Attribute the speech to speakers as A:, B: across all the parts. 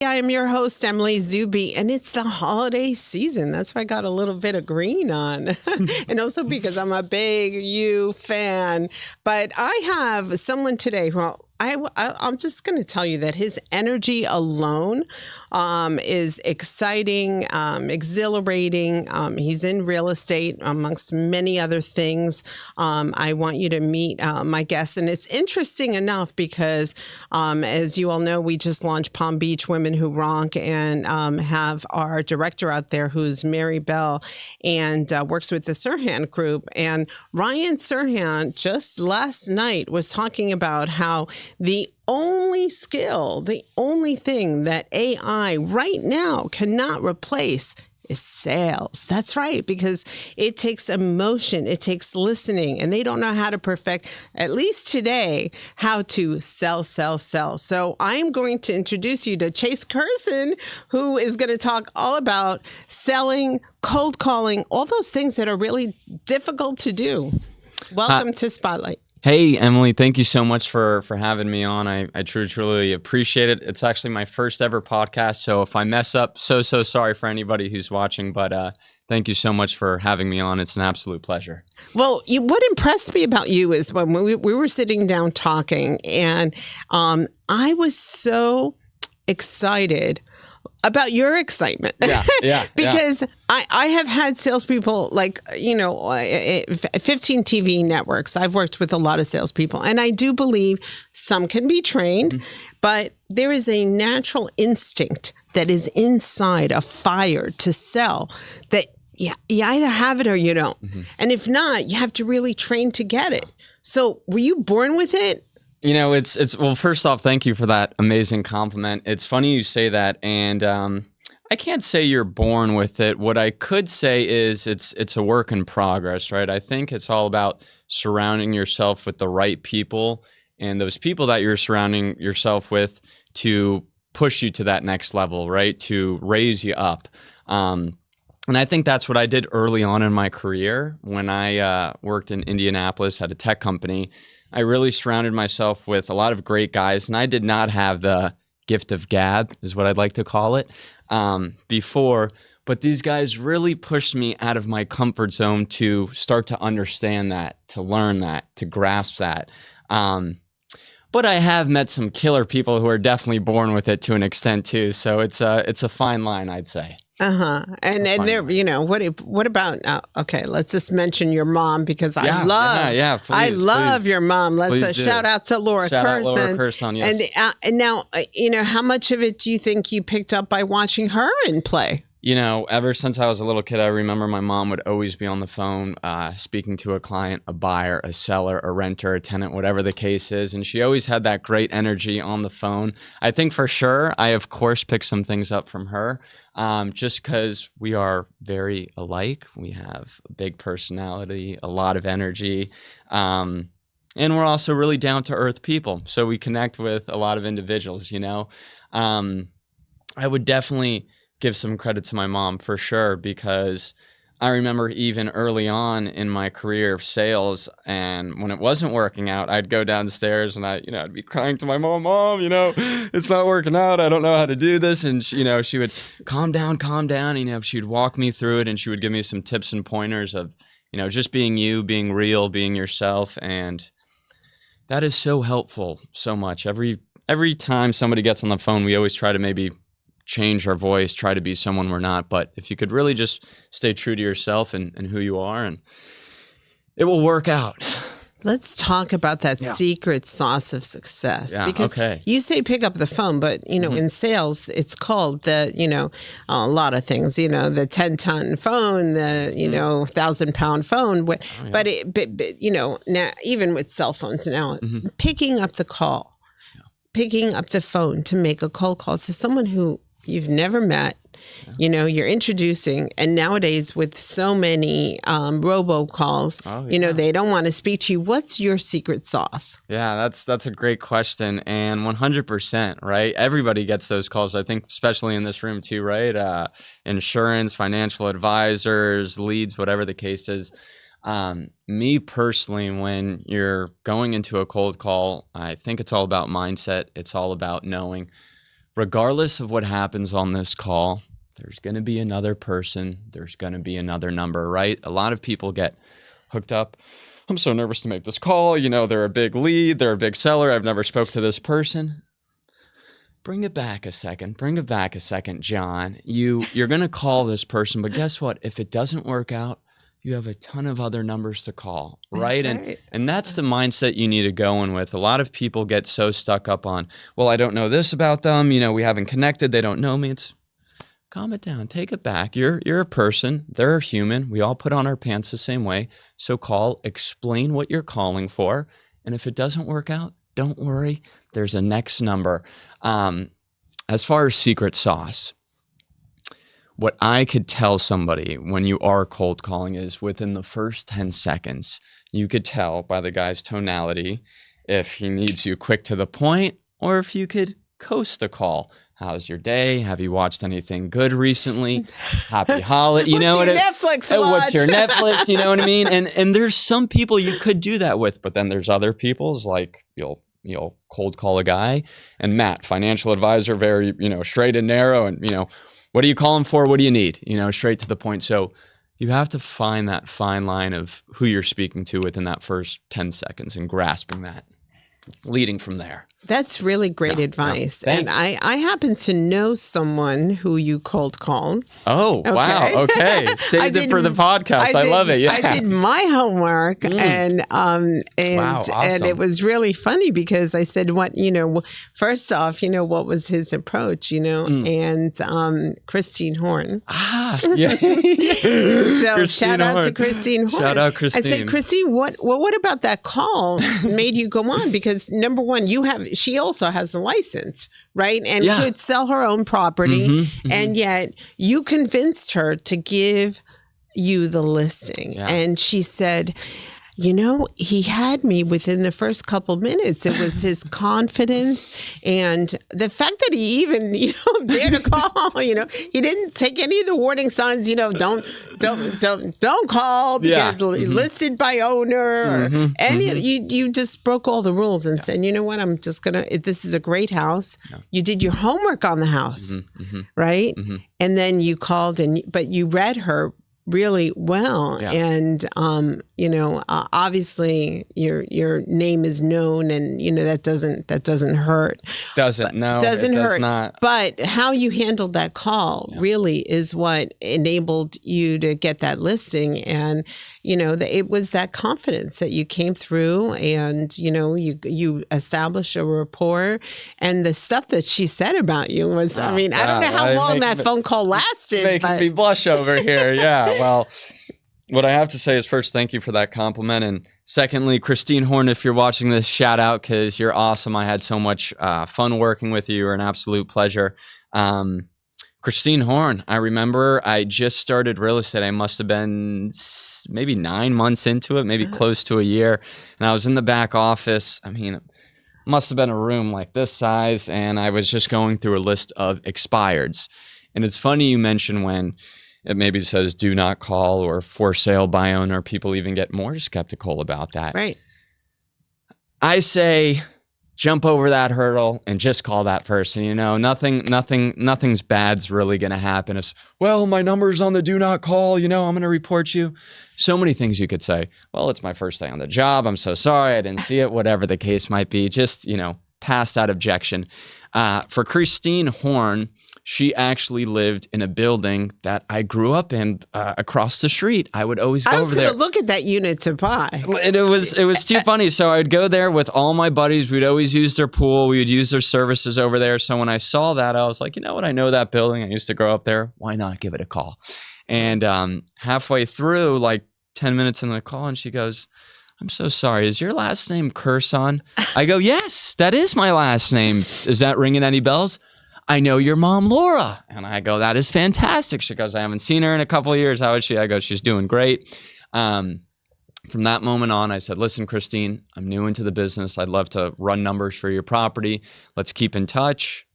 A: I am your host, Emily Zubi, and it's the holiday season. That's why I got a little bit of green on. And also because I'm a big you fan. But I have someone today who I'm just going to tell you that his energy alone is exciting, exhilarating. He's in real estate, amongst many other things. I want you to meet my guest. And it's interesting enough because, as you all know, we just launched Palm Beach Women Who Ronk, and have our director out there who's Mary Bell, and works with the Sirhan Group. And Ryan Sirhan just last night was talking about how the only skill, the only thing that AI right now cannot replace is sales. That's right, because it takes emotion, it takes listening, and they don't know how to perfect, at least today, how to sell. So I'm going to introduce you to Chase Curson, who is going to talk all about selling, cold calling, all those things that are really difficult to do. Welcome to Spotlight.
B: Hey, Emily, thank you so much for having me on. I truly appreciate it. It's actually my first ever podcast, so if I mess up, so sorry for anybody who's watching, but thank you so much for having me on. It's an absolute pleasure.
A: Well, what impressed me about you is when we were sitting down talking, and I was so excited about your excitement.
B: Yeah.
A: Because I have had salespeople, 15 TV networks. I've worked with a lot of salespeople, and I do believe some can be trained, but there is a natural instinct that is inside, a fire to sell, that you either have it or you don't. And if not, you have to really train to get it. So were you born with it?
B: You know, well, first off, thank you for that amazing compliment. It's funny you say that, and I can't say you're born with it. What I could say is it's a work in progress, right? I think it's all about surrounding yourself with the right people, and those people that you're surrounding yourself with to push you to that next level, right? To raise you up. And I think that's what I did early on in my career when I worked in Indianapolis, had a tech company. I really surrounded myself with a lot of great guys, and I did not have the gift of gab, is what I'd like to call it, before. But these guys really pushed me out of my comfort zone to start to understand that, to learn that, to grasp that. But I have met some killer people who are definitely born with it to an extent too. So it's a fine line, I'd say.
A: And there, what about, okay, let's just mention your mom, because I love your mom. Let's shout out to Laura Curson.
B: Yes.
A: And now, how much of it do you think you picked up by watching her in play?
B: You know, ever since I was a little kid, I remember my mom would always be on the phone speaking to a client, a buyer, a seller, a renter, a tenant, whatever the case is. And she always had that great energy on the phone. I think for sure, I, of course, picked some things up from her just because we are very alike. We have a big personality, a lot of energy. And we're also really down-to-earth people. So we connect with a lot of individuals, I would definitely give some credit to my mom for sure, because I remember even early on in my career of sales, and when it wasn't working out, I'd go downstairs and I'd be crying to my mom, it's not working out. I don't know how to do this. And she would calm down. She'd walk me through it, and she would give me some tips and pointers of, just being you, being real, being yourself. And that is so helpful so much. Every time somebody gets on the phone, we always try to maybe change our voice, try to be someone we're not. But if you could really just stay true to yourself and who you are, and it will work out.
A: Let's talk about that secret sauce of success, because you say pick up the phone, but in sales, it's called a lot of things, the 10-ton phone, the 1,000-pound phone. But now even with cell phones now, picking up the call, picking up the phone to make a cold call to someone who you've never met, you're introducing, and nowadays with so many robocalls, they don't want to speak to you. What's your secret sauce?
B: Yeah, that's a great question, and 100%, right? Everybody gets those calls, I think, especially in this room too, right? Insurance, financial advisors, leads, whatever the case is. Me personally, when you're going into a cold call, I think it's all about mindset. It's all about knowing regardless of what happens on this call, there's going to be another person. There's going to be another number, right? A lot of people get hooked up. I'm so nervous to make this call. You know, they're a big lead. They're a big seller. I've never spoke to this person. Bring it back a second. Bring it back a second, John. You're going to call this person, but guess what? If it doesn't work out, you have a ton of other numbers to call, right? And that's the mindset you need to go in with. A lot of people get so stuck up on, well, I don't know this about them. You know, we haven't connected. They don't know me. It's calm it down. Take it back. You're a person. They're a human. We all put on our pants the same way. So call, explain what you're calling for. And if it doesn't work out, don't worry. There's a next number. As far as secret sauce, what I could tell somebody when you are cold calling is within the first 10 seconds, you could tell by the guy's tonality if he needs you quick to the point or if you could coast the call. How's your day? Have you watched anything good recently? Happy holiday. You know what?
A: Netflix
B: what's your Netflix? You know what I mean? And there's some people you could do that with, but then there's other people's like you'll cold call a guy. And Matt, financial advisor, very, straight and narrow. And, what are you calling for? What do you need? Straight to the point. So you have to find that fine line of who you're speaking to within that first 10 seconds and grasping that, leading from there.
A: That's really great advice. And I happen to know someone who you cold called.
B: Oh, okay. Wow. Okay. Saved it for the podcast. I love it. Yeah.
A: I did my homework and
B: wow, awesome.
A: And it was really funny because I said, first off, what was his approach, and Christine Horn.
B: Yeah.
A: So
B: Christine
A: shout out
B: Horn.
A: to Christine Horn.
B: Shout out Christine.
A: I said, Christine, what about that call made you go on? Because number one, she also has a license, right? And could sell her own property. And yet you convinced her to give you the listing. Yeah. And she said, he had me within the first couple minutes. It was his confidence and the fact that he even, dared to call, he didn't take any of the warning signs, don't call because listed by owner or you just broke all the rules and said, you know what, I'm just this is a great house. Yeah. You did your homework on the house, right? And then you called but you read her really well. Yeah. And, obviously your name is known and, that doesn't hurt.
B: Doesn't
A: hurt.
B: Not.
A: But how you handled that call really is what enabled you to get that listing. And, it was that confidence that you came through and, you established a rapport and the stuff that she said about you was, I don't know how long that phone call lasted.
B: Making me blush over here. Yeah. Well, what I have to say is first, thank you for that compliment. And secondly, Christine Horn, if you're watching this, shout out because you're awesome. I had so much fun working with you. You're an absolute pleasure. Christine Horn, I remember I just started real estate. I must have been maybe 9 months into it, maybe close to a year. And I was in the back office. It must have been a room like this size. And I was just going through a list of expireds. And it's funny you mentioned when it maybe says do not call or for sale by owner. People even get more skeptical about that.
A: Right.
B: I say jump over that hurdle and just call that person. Nothing's bad's really going to happen. It's, well, my number's on the do not call. I'm going to report you. So many things you could say. Well, it's my first day on the job. I'm so sorry. I didn't see it. Whatever the case might be. Just, pass that objection. For Christine Horn, she actually lived in a building that I grew up in across the street. I would always go over there.
A: I was going to look at that unit to buy.
B: And it was too funny. So I would go there with all my buddies. We'd always use their pool. We would use their services over there. So when I saw that, I was like, you know what? I know that building. I used to grow up there. Why not give it a call? And halfway through, like 10 minutes in the call, and she goes, I'm so sorry. Is your last name Curson? I go, yes, that is my last name. Is that ringing any bells? I know your mom, Laura. And I go, that is fantastic. She goes, I haven't seen her in a couple of years. How is she? I go, she's doing great. From that moment on, I said, listen, Christine, I'm new into the business. I'd love to run numbers for your property. Let's keep in touch.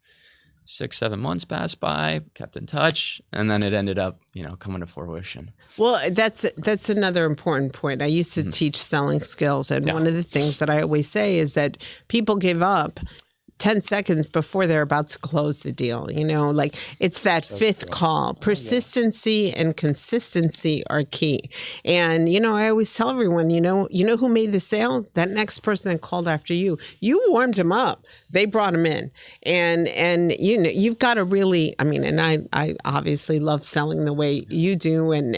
B: 6-7 months passed by, kept in touch, and then it ended up, coming to fruition.
A: Well, that's another important point. I used to teach selling skills, and one of the things that I always say is that people give up 10 seconds before they're about to close the deal. Like it's that fifth call. Persistency and consistency are key. And, I always tell everyone, you know who made the sale? That next person that called after you. You warmed them up. They brought them in. And you've got to really, and I obviously love selling the way you do and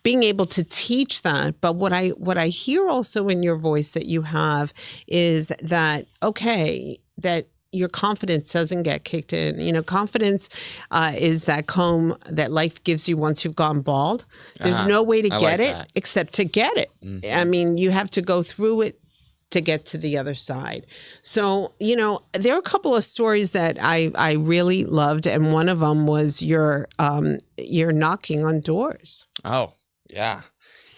A: being able to teach that. But what I hear also in your voice that you have is that, okay, that your confidence doesn't get kicked in. Confidence is that comb that life gives you once you've gone bald. There's no way to get it except to get it. Mm-hmm. You have to go through it to get to the other side. So, there are a couple of stories that I really loved. And one of them was your knocking on doors.
B: Oh, yeah.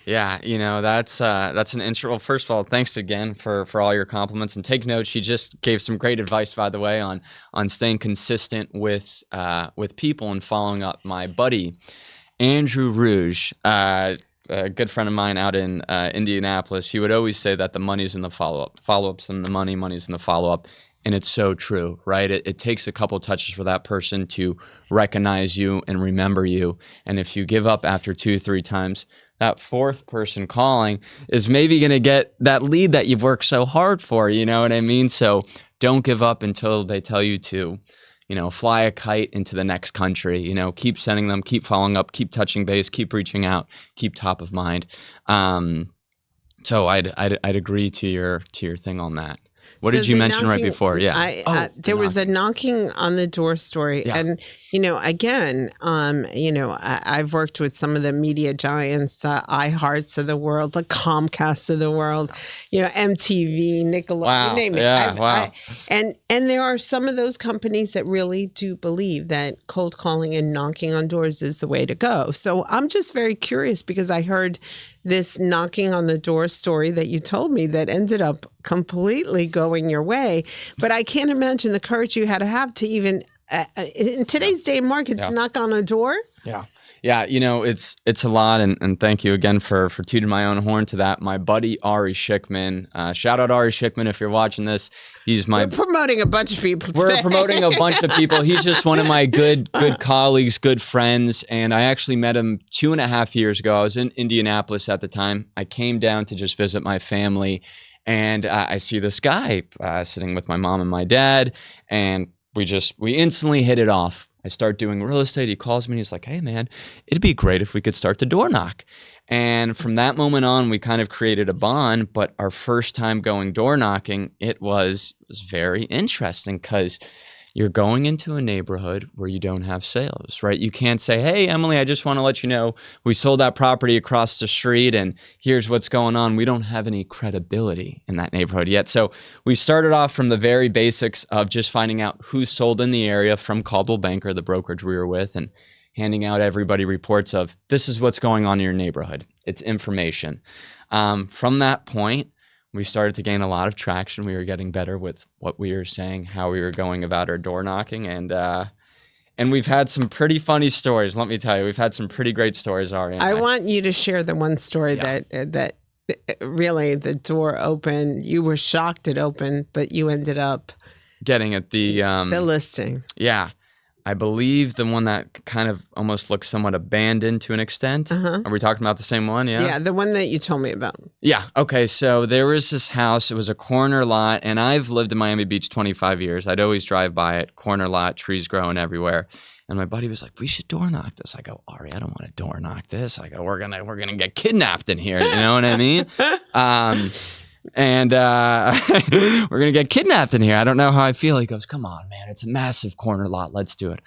B: Yeah, that's an intro. Well, first of all, thanks again for all your compliments, and take note. She just gave some great advice, by the way, on staying consistent with people and following up. My buddy Andrew Rouge, a good friend of mine out in Indianapolis, he would always say that the money's in the follow-up. Follow-up's in the money, money's in the follow-up. And it's so true, right? It takes a couple touches for that person to recognize you and remember you. And if you give up after 2-3 times, that fourth person calling is maybe going to get that lead that you've worked so hard for, you know what I mean? So don't give up until they tell you to, fly a kite into the next country, keep sending them, keep following up, keep touching base, keep reaching out, keep top of mind. So I'd agree to your thing on that. What did you mention right before? Yeah.
A: There was a knocking on the door story. Yeah. And, again, I've worked with some of the media giants, iHearts of the world, the Comcasts of the world, MTV, Nickelodeon, you name it.
B: Wow.
A: And there are some of those companies that really do believe that cold calling and knocking on doors is the way to go. So I'm just very curious because I heard this knocking on the door story that you told me that ended up completely going your way. But I can't imagine the courage you had to have to even, in today's day and market, to knock on a door.
B: Yeah. Yeah, it's a lot, and thank you again for tooting my own horn to that. My buddy Ari Schickman, shout out Ari Schickman if you're watching this. We're
A: promoting a bunch of people today.
B: We're promoting a bunch of people. He's just one of my good colleagues, good friends, and I actually met him 2.5 years ago. I was in Indianapolis at the time. I came down to just visit my family, and I see this guy sitting with my mom and my dad, and we instantly hit it off. I start doing real estate. He calls me and he's like, hey, man, it'd be great if we could start the door knock. And from that moment on, we kind of created a bond. But our first time going door knocking, it was very interesting because you're going into a neighborhood where you don't have sales, right? You can't say, hey, Emily, I just want to let you know we sold that property across the street and here's what's going on. We don't have any credibility in that neighborhood yet. So we started off from the very basics of just finding out who sold in the area from Coldwell Banker, the brokerage we were with, and handing out everybody reports of this is what's going on in your neighborhood. It's information. From that point, we started to gain a lot of traction. We were getting better with what we were saying, how we were going about our door knocking, and we've had some pretty funny stories. Let me tell you, we've had some pretty great stories, Ari.
A: I want you to share the one story that really the door opened. You were shocked it opened, but you ended up
B: getting at the
A: listing.
B: Yeah. I believe the one that kind of almost looks somewhat abandoned to an extent. Uh-huh. Are we talking about the same one? Yeah.
A: Yeah, the one that you told me about.
B: Yeah. Okay. So there was this house. It was a corner lot, and I've lived in Miami Beach 25 years. I'd always drive by it. Corner lot, trees growing everywhere. And my buddy was like, "We should door knock this." I go, "Ari, I don't want to door knock this." I go, "We're gonna get kidnapped in here." You know what I mean? And we're going to get kidnapped in here. I don't know how I feel. He goes, come on, man. It's a massive corner lot. Let's do it.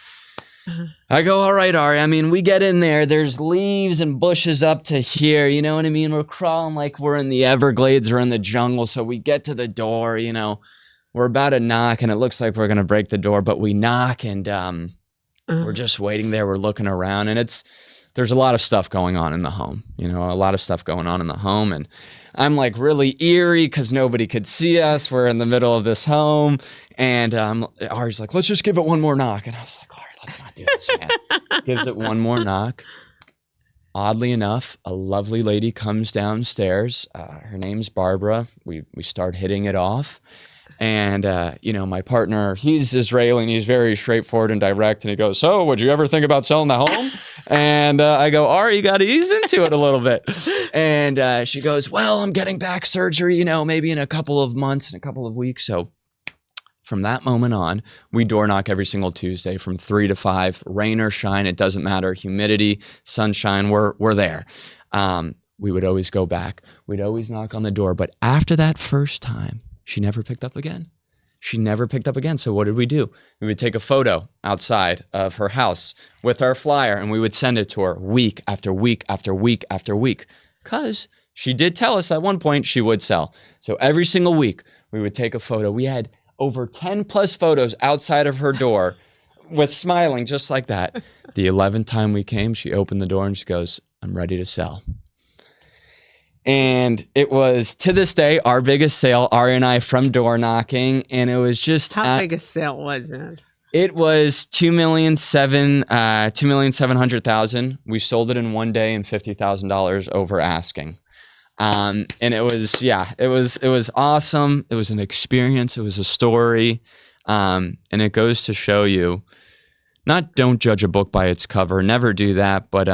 B: Uh-huh. I go, all right, Ari. I mean, we get in there. There's leaves and bushes up to here. You know what I mean? We're crawling like we're in the Everglades or in the jungle. So we get to the door, we're about to knock and it looks like we're going to break the door, but we knock and we're just waiting there. We're looking around and there's a lot of stuff going on in the home, a lot of stuff going on in the home. And I'm like really eerie because nobody could see us. We're in the middle of this home. And Ari's like, let's just give it one more knock. And I was like, Ari, let's not do this, man. Gives it one more knock. Oddly enough, a lovely lady comes downstairs. Her name's Barbara. We start hitting it off. And, my partner, he's Israeli and he's very straightforward and direct. And he goes, so would you ever think about selling the home? And I go, Ari, you got to ease into it a little bit. And she goes, well, I'm getting back surgery, maybe in a couple of months, in a couple of weeks. So from that moment on, we door knock every single Tuesday from 3 to 5, rain or shine. It doesn't matter. Humidity, sunshine, we're there. We would always go back. We'd always knock on the door. But after that first time, she never picked up again. So what did we do? We would take a photo outside of her house with our flyer and we would send it to her week after week after week after week. Because she did tell us at one point she would sell. So every single week we would take a photo. We had over 10 plus photos outside of her door with smiling just like that. The 11th time we came, she opened the door and she goes, I'm ready to sell. And it was, to this day, our biggest sale, Ari and I, from door knocking. And it was just...
A: How big a sale was it?
B: It was $2,700,000. We sold it in one day and $50,000 over asking. And it was, it was awesome. It was an experience. It was a story. And it goes to show you, don't judge a book by its cover. Never do that. But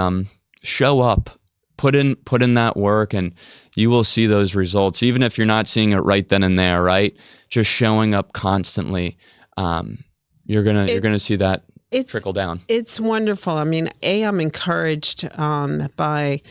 B: show up. Put in that work and you will see those results, even if you're not seeing it right then and there, right? Just showing up constantly, you're gonna see that trickle down.
A: It's wonderful. I mean, I'm encouraged by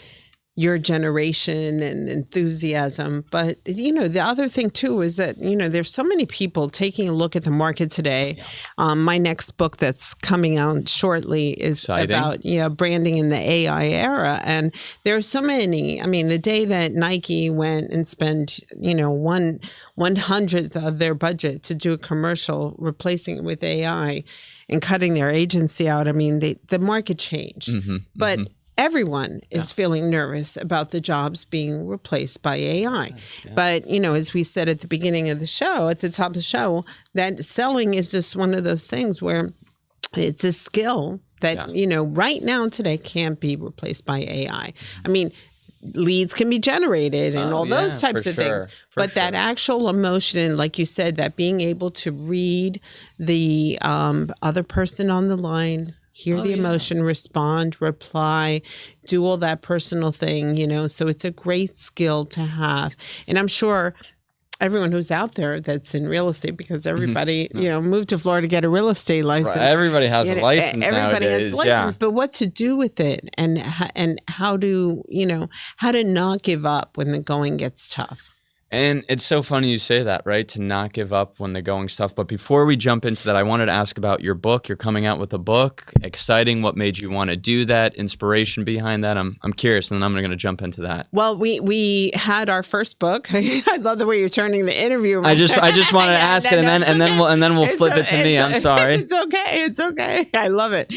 A: your generation and enthusiasm. But, the other thing, too, is that, there's so many people taking a look at the market today. Yeah. My next book that's coming out shortly is about branding in the AI era. And there are so many. I mean, the day that Nike went and spent, 1/100th of their budget to do a commercial, replacing it with AI and cutting their agency out, I mean, the market changed. Mm-hmm, but everyone is feeling nervous about the jobs being replaced by AI. Yeah. But, as we said at the beginning of the show, at the top of the show, that selling is just one of those things where it's a skill that, right now today can't be replaced by AI. I mean, leads can be generated and all those types of things. But that actual emotion, like you said, that being able to read the other person on the line, hear the emotion, respond, reply, do all that personal thing, so it's a great skill to have. And I'm sure everyone who's out there that's in real estate, because everybody, moved to Florida to get a real estate license.
B: Right. Everybody has a license
A: Everybody
B: nowadays.
A: has a license, but what to do with it and how to not give up when the going gets tough.
B: And it's so funny you say that, right? To not give up when the going's tough. But before we jump into that, I wanted to ask about your book. You're coming out with a book. Exciting. What made you want to do that? Inspiration behind that? I'm curious, and then I'm going to jump into that.
A: Well, we had our first book. I love the way you're turning the interview around.
B: I just wanted to ask it, and then we'll flip it to me. I'm sorry.
A: It's okay. I love it.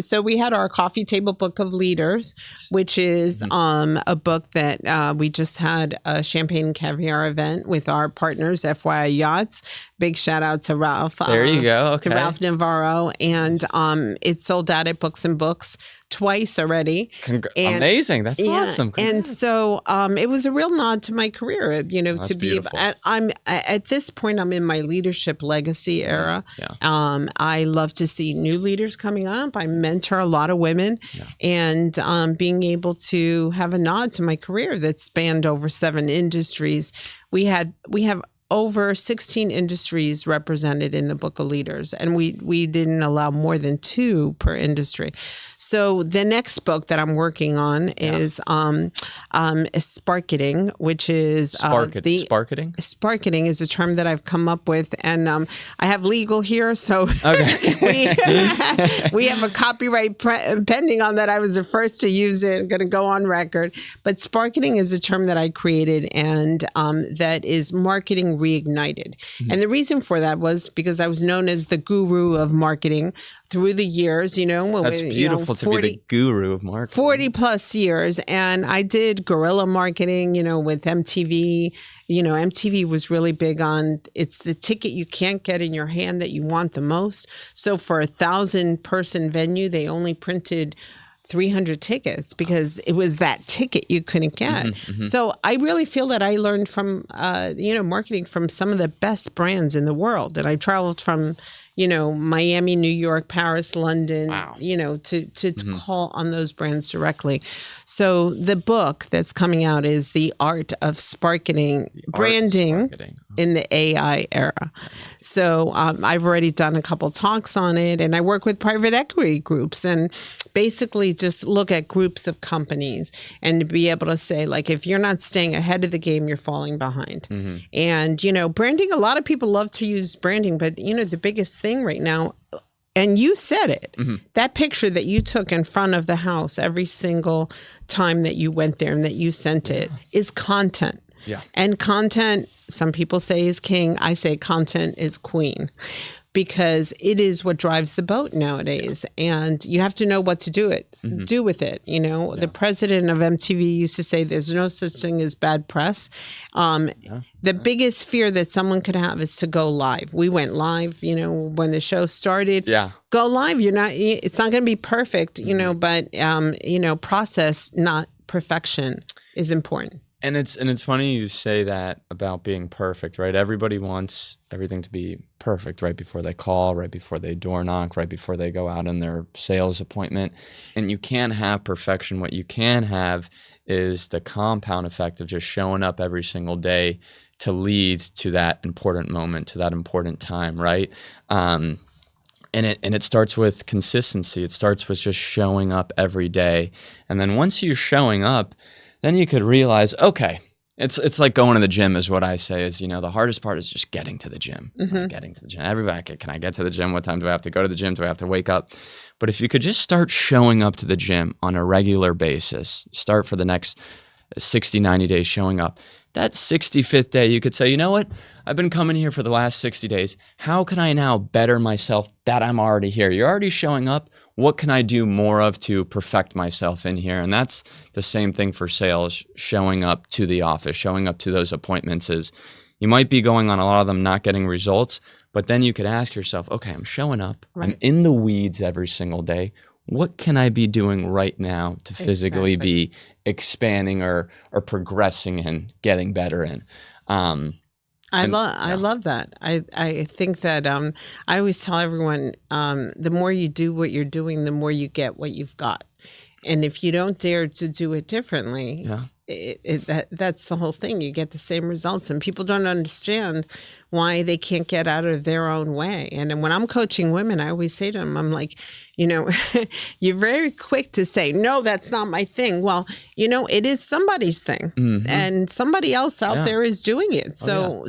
A: So we had our coffee table book of leaders, which is a book that we just had a champagne and caviar event with our partners, FYI Yachts. Big shout out to Ralph.
B: There you go. Okay.
A: To Ralph Navarro. And it's sold out at Books and Books twice already.
B: Amazing. That's awesome. Congrats.
A: And so it was a real nod to my career,
B: That's
A: to be,
B: beautiful.
A: I'm at this point, I'm in my leadership legacy era.
B: Yeah.
A: I love to see new leaders coming up. I mentor a lot of women and being able to have a nod to my career that spanned over 7 industries. We have over 16 industries represented in the Book of Leaders, and we didn't allow more than 2 per industry. So the next book that I'm working on is Sparketing, which is
B: Sparketing?
A: Sparketing is a term that I've come up with, and I have legal here, so we have a copyright pending on that. I was the first to use it. I'm going to go on record. But Sparketing is a term that I created, and that is marketing reignited. Mm-hmm. And the reason for that was because I was known as the guru of marketing through the years,
B: That's beautiful to be the guru of marketing. 40
A: plus years. And I did guerrilla marketing, with MTV. MTV was really big on, it's the ticket you can't get in your hand that you want the most. So for a 1,000-person venue, they only printed 300 tickets because it was that ticket you couldn't get. So I really feel that I learned from, marketing from some of the best brands in the world. And I traveled from, Miami, New York, Paris, London, to call on those brands directly. So the book that's coming out is The Art of Branding in the AI Era. So I've already done a couple talks on it, and I work with private equity groups and basically just look at groups of companies and to be able to say, like, if you're not staying ahead of the game, you're falling behind. And, branding, a lot of people love to use branding, but, the biggest thing right now, and you said it, that picture that you took in front of the house every single time that you went there and that you sent it is content.
B: Yeah.
A: And content, some people say is king. I say content is queen because it is what drives the boat nowadays. And you have to know what to do with it. The president of MTV used to say there's no such thing as bad press. The biggest fear that someone could have is to go live. We went live, when the show started. Yeah. Go live. It's not going to be perfect, but, process, not perfection is important.
B: And it's funny you say that about being perfect, right? Everybody wants everything to be perfect right before they call, right before they door knock, right before they go out on their sales appointment. And you can't have perfection. What you can have is the compound effect of just showing up every single day to lead to that important moment, to that important time, right? And it starts with consistency. It starts with just showing up every day. And then once you're showing up, then you could realize, okay, it's like going to the gym is what I say is, the hardest part is just getting to the gym. Getting to the gym. Everybody, can I get to the gym? What time do I have to go to the gym? Do I have to wake up? But if you could just start showing up to the gym on a regular basis, start for the next 60, 90 days showing up. That 65th day, you could say, you know what? I've been coming here for the last 60 days. How can I now better myself that I'm already here? You're already showing up. What can I do more of to perfect myself in here? And that's the same thing for sales, showing up to the office, showing up to those appointments is you might be going on a lot of them, not getting results, but then you could ask yourself, okay, I'm showing up. Right. I'm in the weeds every single day. What can I be doing right now to physically be expanding or progressing and getting better in?
A: I love that. I think that I always tell everyone the more you do what you're doing, the more you get what you've got. And if you don't dare to do it differently, that's the whole thing. You get the same results, and people don't understand why they can't get out of their own way. And when I'm coaching women, I always say to them, I'm like, you're very quick to say, no, that's not my thing. Well, it is somebody's thing, and somebody else out there is doing it. So,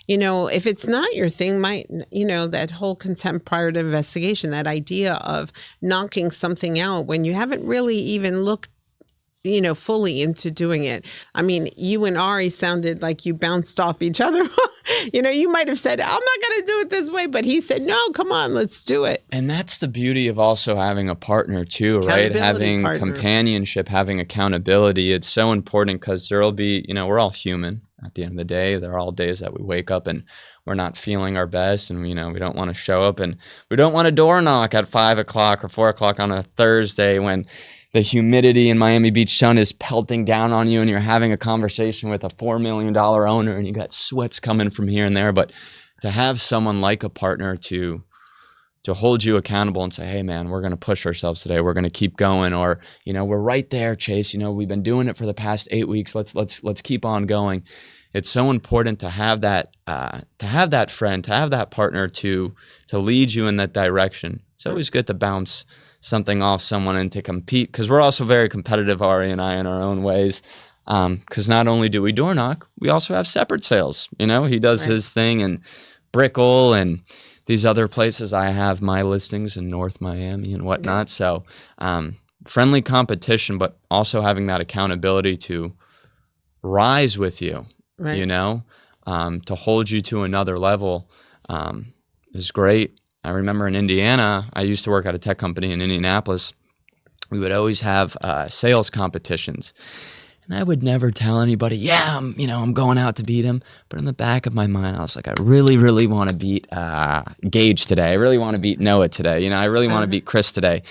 A: if it's not your thing, that whole contempt prior to investigation, that idea of knocking something out when you haven't really even looked fully into doing it. I mean, you and Ari sounded like you bounced off each other. You might have said, I'm not going to do it this way, but he said, no, come on, let's do it.
B: And that's the beauty of also having a partner too, right? Having companionship, having accountability. It's so important because there'll be, we're all human at the end of the day. There are all days that we wake up and we're not feeling our best, and we don't want to show up, and we don't want to door knock at 5 o'clock or 4 o'clock on a Thursday when the humidity in Miami Beach sun is pelting down on you and you're having a conversation with a $4 million owner and you got sweats coming from here and there. But to have someone like a partner to hold you accountable and say, hey man, we're going to push ourselves today. We're going to keep going. Or, we're right there, Chase. We've been doing it for the past 8 weeks. Let's keep on going. It's so important to have that friend, to have that partner to lead you in that direction. It's always good to bounce something off someone and to compete, because we're also very competitive, Ari and I, in our own ways, because not only do we door knock, we also have separate sales. He does his thing in Brickell and these other places. I have my listings in North Miami and whatnot. So friendly competition, but also having that accountability to rise with you, to hold you to another level is great. I remember in Indiana, I used to work at a tech company in Indianapolis. We would always have sales competitions. And I would never tell anybody, yeah, I'm going out to beat him. But in the back of my mind, I was like, I really, really want to beat Gage today. I really want to beat Noah today. I really want to beat Chris today.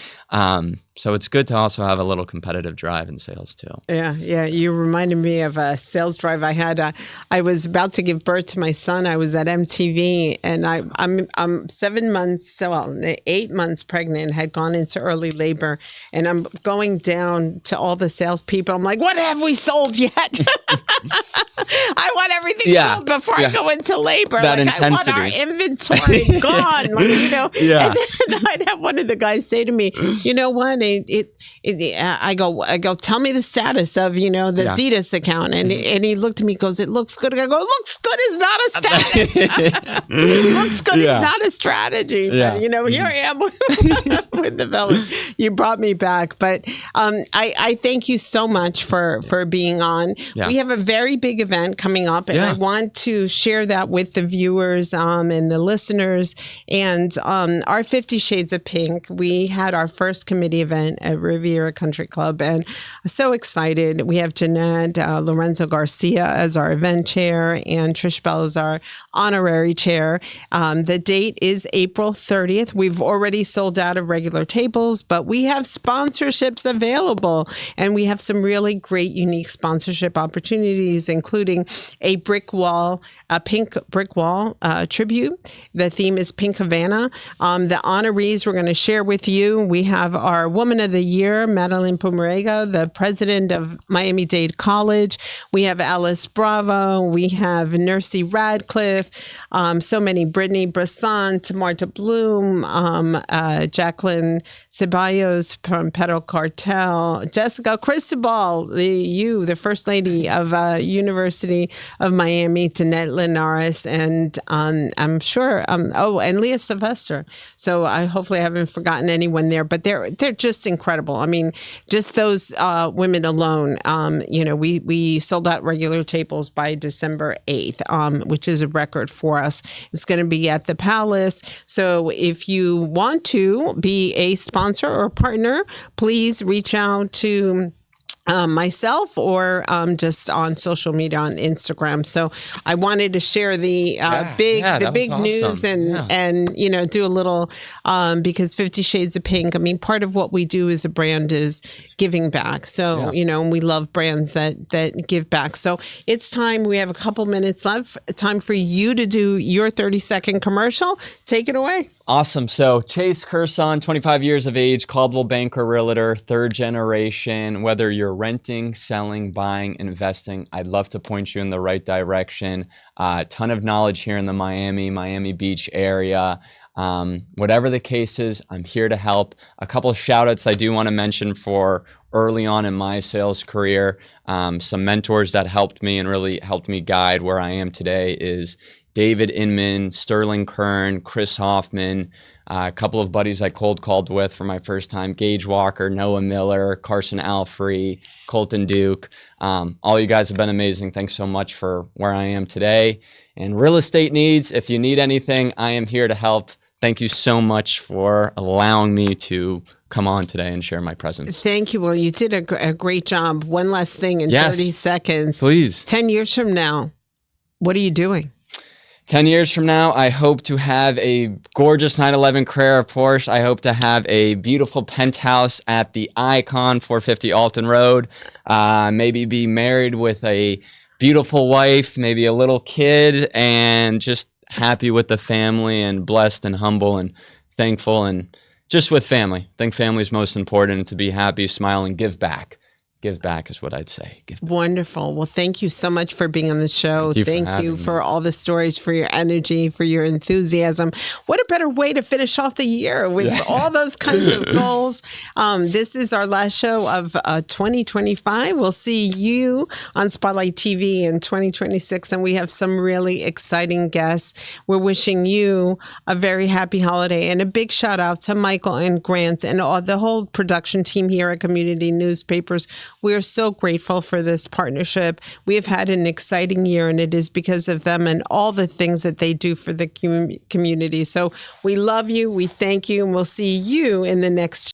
B: So it's good to also have a little competitive drive in sales too.
A: Yeah. You reminded me of a sales drive I had. I was about to give birth to my son. I was at MTV, and I'm 7 months, 8 months pregnant. Had gone into early labor, and I'm going down to all the salespeople. I'm like, "What have we sold yet?" I want everything sold before I go into labor.
B: That
A: intensity. I want our inventory gone. And then I'd have one of the guys say to me, "You know what? I go, tell me the status of, the Adidas account." And he looked at me and goes, "It looks good." I go, "Looks good is not a status." Looks good is not a strategy. But, here I am with the fellas. You brought me back. But I thank you so much for being on. Yeah. We have a very big event coming up, and I want to share that with the viewers and the listeners. And our 50 Shades of Pink, we had our first committee event at Riviera Country Club, and I'm so excited. We have Jeanette Lorenzo Garcia as our event chair, and Trish Bell as our honorary chair. The date is April 30th. We've already sold out of regular tables, but we have sponsorships available, and we have some really great, unique sponsorship opportunities, including a pink brick wall tribute. The theme is Pink Havana. The honorees we're going to share with you. We have our Woman of the Year, Madeline Pumarega, the president of Miami-Dade College. We have Alice Bravo. We have Nursey Radcliffe. So many, Brittany Bresson, Marta Bloom, Jacqueline Ceballos from Pedal Cartel, Jessica Cristobal, the First Lady of University of Miami, Danette Linares, and I'm sure, and Leah Sylvester. So hopefully I haven't forgotten anyone there, but they're just incredible. I mean, just those women alone, we sold out regular tables by December 8th, which is a record for us. It's going to be at the Palace. So if you want to be a sponsor or partner, please reach out to myself or just on social media on Instagram. So I wanted to share the big awesome. News and do a little because 50 Shades of Pink. I mean, part of what we do as a brand is giving back. So and we love brands that give back. So it's time. We have a couple minutes left. Time for you to do your 30-second commercial. Take it away.
B: Awesome. So Chase Curson, 25 years of age, Caldwell Banker Realtor, third generation. Whether you're renting, selling, buying, investing, I'd love to point you in the right direction. A ton of knowledge here in the Miami Beach area. Whatever the case is, I'm here to help. A couple of shout outs I do want to mention for early on in my sales career. Some mentors that helped me and really helped me guide where I am today is David Inman, Sterling Kern, Chris Hoffman, a couple of buddies I cold called with for my first time, Gage Walker, Noah Miller, Carson Alfrey, Colton Duke. All you guys have been amazing. Thanks so much for where I am today. And real estate needs, if you need anything, I am here to help. Thank you so much for allowing me to come on today and share my presence.
A: Thank you. Well, you did a great job. One last thing in 30 seconds.
B: Please.
A: 10 years from now, what are you doing?
B: 10 years from now, I hope to have a gorgeous 911 Carrera Porsche. I hope to have a beautiful penthouse at the Icon 450 Alton Road. Maybe be married with a beautiful wife, maybe a little kid, and just happy with the family and blessed and humble and thankful and just with family. I think family is most important, and to be happy, smile, and give back. Give back is what I'd say. Give back.
A: Wonderful. Well, thank you so much for being on the show. Thank you for all the stories, for your energy, for your enthusiasm. What a better way to finish off the year with all those kinds of goals. This is our last show of 2025. We'll see you on Spotlight TV in 2026, and we have some really exciting guests. We're wishing you a very happy holiday, and a big shout out to Michael and Grant and all the whole production team here at Community Newspapers. We are so grateful for this partnership. We have had an exciting year, and it is because of them and all the things that they do for the community. So we love you, we thank you, and we'll see you in the next